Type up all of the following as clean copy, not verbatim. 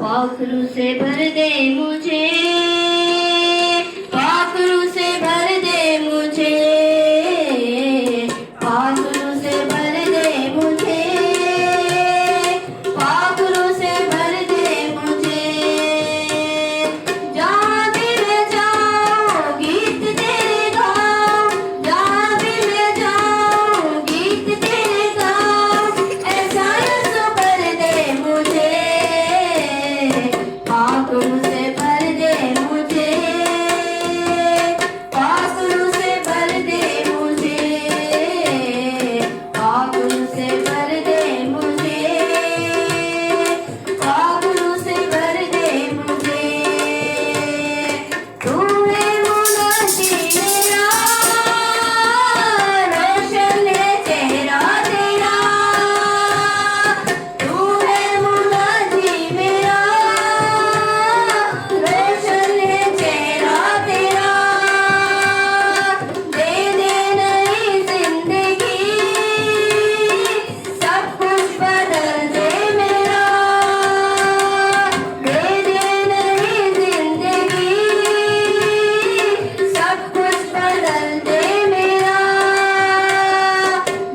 पाखरू से भर दे मुझे, पाखरू से भर दे मुझे, पाखरू से भर दे मुझे, पाखरू से भर दे मुझे। जहाँ भी मैं जाऊँ गीत तेरे गाऊँ, जहाँ भी मैं जाऊँ गीत तेरे गाऊँ। ऐसा यीशु कर दे मुझे, पाखरू से भर दे मुझे, पाखरू से भर दे मुझे, पाखरू से भर दे मुझे, पाखरू से भर दे मुझे। तू है मुनाजी मेरा, रोशन है चेहरा तेरा। तू है मुनाजी मेरा, रोशन है चेहरा तेरा। दे दे नई जिंदगी, सब कुछ बदल दे मेरा। दे दे नई जिंदगी, सब कुछ बदल दे मेरा।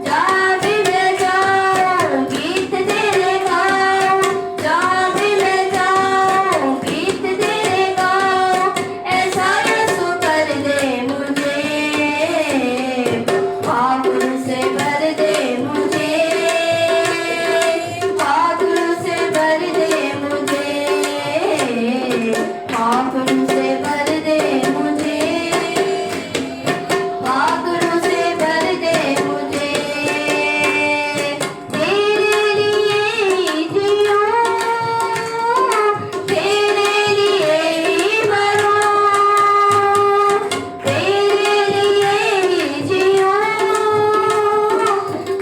जहाँ भी मैं जाऊँ गीत तेरे गाऊँ, जहाँ भी मैं जाऊँ गीत तेरे गाऊँ। ऐसा यीशु कर दे मुझे, पाखरू से भर दे मुझे, पाखरू से भर दे मुझे, पाखरू से भर दे मुझे, पाखरू से भर दे मुझे। तेरे लिए ही जीऊँ, तेरे लिए ही मरूँ, तेरे लिए ही जीऊँ,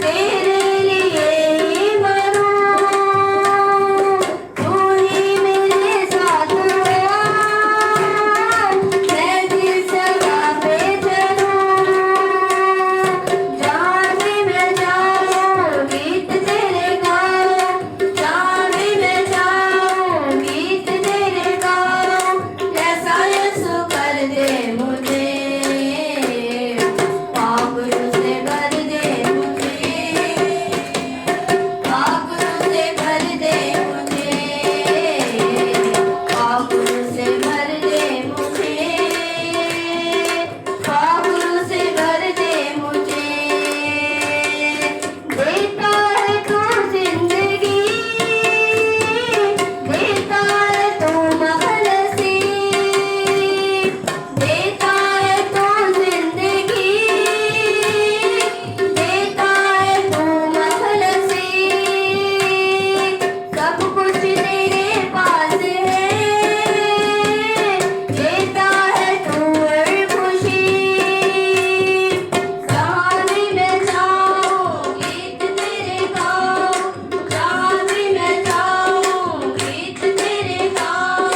तेरे लिए ही मरूँ। तू ही मेरे साथ हो, मैं जिस जगह पे चलूँ। जहाँ भी मैं जाऊँ गीत तेरे गाऊँ, जहाँ भी मैं जाऊँ गीत तेरे गाऊँ। ऐसा यीशु कर दे मुझे, पाखरू से भर दे मुझे, पाखरू से भर दे मुझे, पाखरू से भर दे मुझे, पाखरू से भर दे मुझे। देता है तू जिंदगी, देता है तू मखलसी, देता है तू जिंदगी, देता है तू मखलसी। सब कुछ तेरे पास है, देता है तू हर खुशी। जहाँ भी मैं जाऊँ गीत तेरे गाऊँ, जहाँ भी मैं जाऊँ गीत तेरे गाऊँ।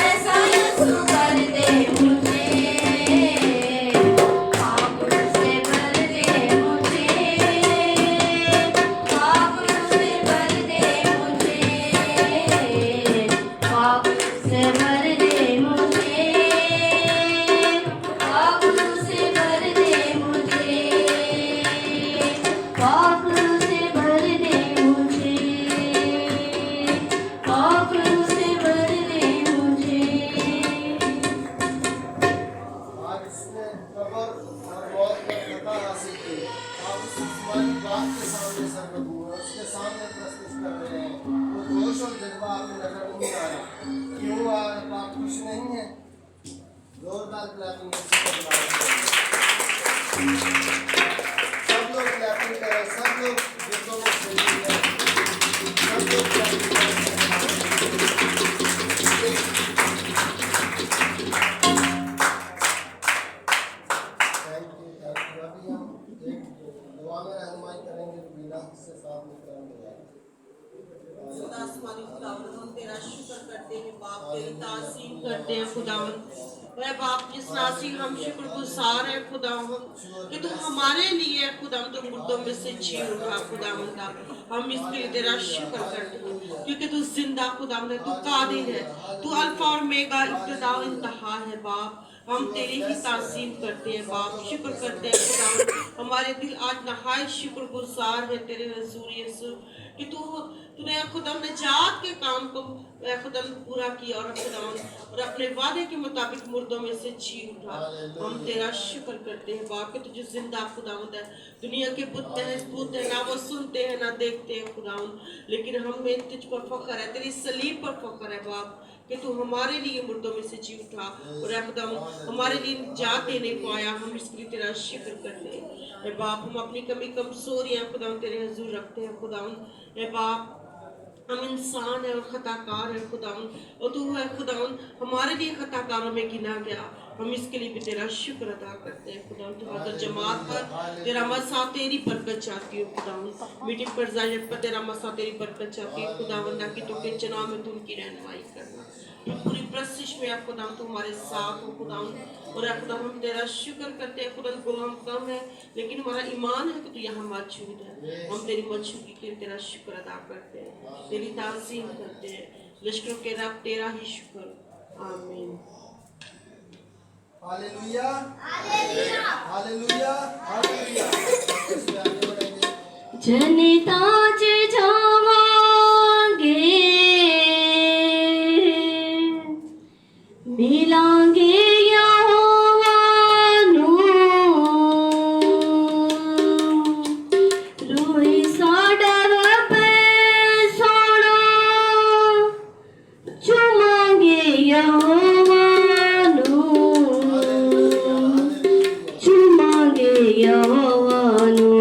ऐसा यीशु कर दे मुझे, पाखरू से भर दे मुझे, पाखरू से भर दे मुझे, पाखरू से भर दे मुझे, पाखरू से भर दे मुझे, पाखरू से भर दे मुझे, पाखरू से भर दे मुझे। आज इसने कबर और मौत में फतह हासिल की। आप उस आसमानी बात के सामने सर रखो, उसके सामने प्रस्तुत कर रहे हैं। वो जोश और जज्बा आपकी नजर नहीं आ रहा। क्यों आप खुश नहीं हैं? जोरदार क्लैपिंग सब लोग क्लैपिंग करें, सब लोग गीतों में शामिल हैं, सब लोग क्लैपिंग करें। Thank you. अभी हम एक दुआ में रहनुमाई करेंगे बिना से साथ में करेंगे। खुदा आसमानी खुदावंद, हम तेरा शुक्र करते हैं बाप, तेरी ताज़ीम करते हैं खुदावंद। वह बाप जिस नासी हम शुक्रगुजार है खुदा कि तू हमारे लिए खुदा तो मुर्दों में से जी उठा खुदा हम इसके लिए तेरा शुक्र करते हैं क्योंकि तू जिंदा खुदा तू कादिर है, तू अल्फा और मेगा इब्तिदा और इंतहा है बाप। हम तेरी ही तासीम करते हैं बाप, शुक्र करते हैं खुदा। हमारे दिल आज नहायत शुक्रगुजार है तेरे हजूर यीशु कि तूने खुदा निजात के काम को खुदा पूरा किया और खुदा और अपने वादे के मुताबिक मुर्दों में से जी उठा। हम तेरा शुक्र करते हैं बाप कि तुझे जिंदा खुदा है। दुनिया के बुत है ना वो सुनते हैं ना देखते हैं खुदा, लेकिन हमें तुझ पर फख्र है, तेरी सलीब पर फख्र है बाप कि तू हमारे लिए मुर्दों में से जी उठा और खुदा हमारे लिए निजात देने को आया। हम इसके लिए तेरा शुक्र करते हैं बाप। हम अपनी कमी कमजोरियां खुदा तेरे हजूर रखते हैं खुदा बाप। हम इंसान है और खताकार है खुदा और तू है खुदा हमारे लिए खताकारों में गिना गया। हम इसके लिए भी तेरा शुक्र अदा करते हैं खुदा। तुम्हारा जमात पर तेरा मसा तेरी बरकत चाहती हूँ खुदा। मीटिंग पर जायत पर तेरा मसा तेरी बरकत चाहती है खुदा वंदा की तो के चुनाव में तुम की रहनुमाई करना पूरी प्रशिश में आप खुदा तुम हमारे साथ हो खुदा और खुदा हम तेरा शुक्र करते हैं खुदा। गुलाम कम है लेकिन हमारा ईमान है कि तू यहाँ मौजूद है। हम तेरी मौजूदगी के लिए तेरा शुक्र अदा करते हैं, तेरी ताज़ीम करते हैं। लश्करों के रब तेरा ही शुक्र। आमीन। Hallelujah hallelujah hallelujah hallelujah. इसमें आगे बढ़ेंगे। जनता च जावांगे मिलांगे यहोवा नू रोई साडा रब सोना चुमांगे यहोवा नू चुमांगे यहोवा नू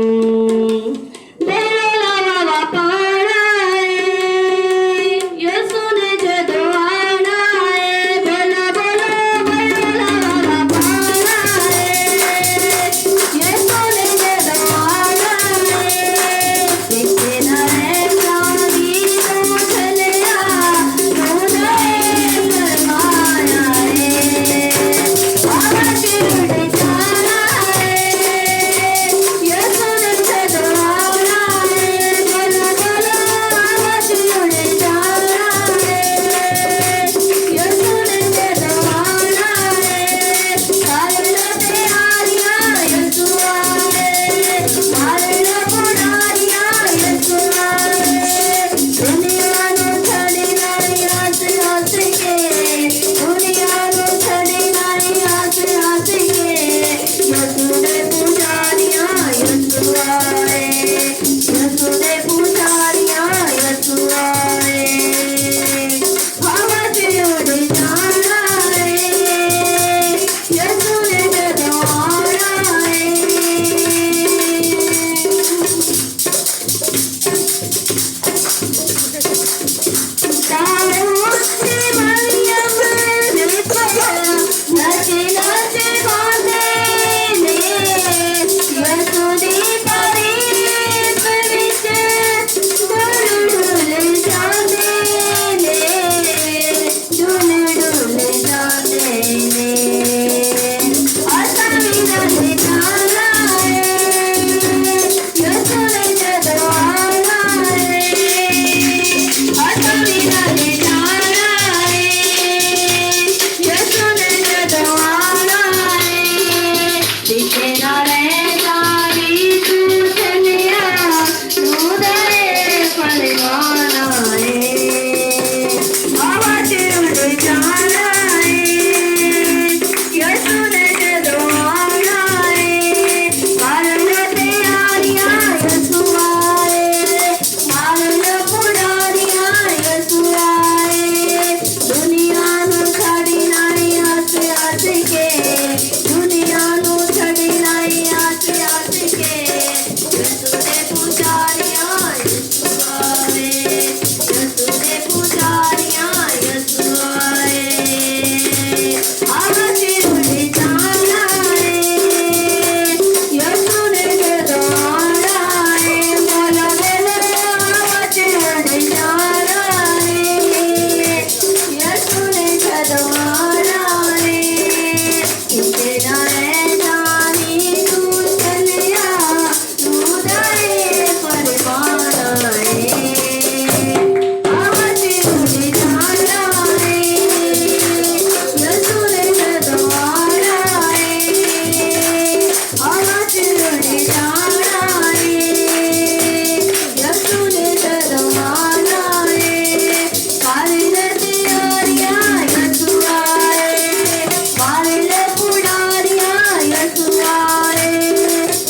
मारले पुडारिया यसुआए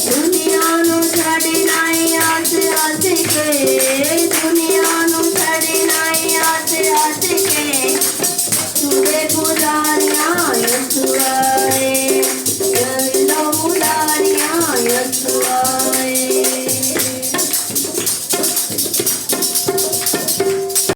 दुनिया नु छड़ी नहीं आस आस के दुनिया नु छड़ी नहीं आस आस के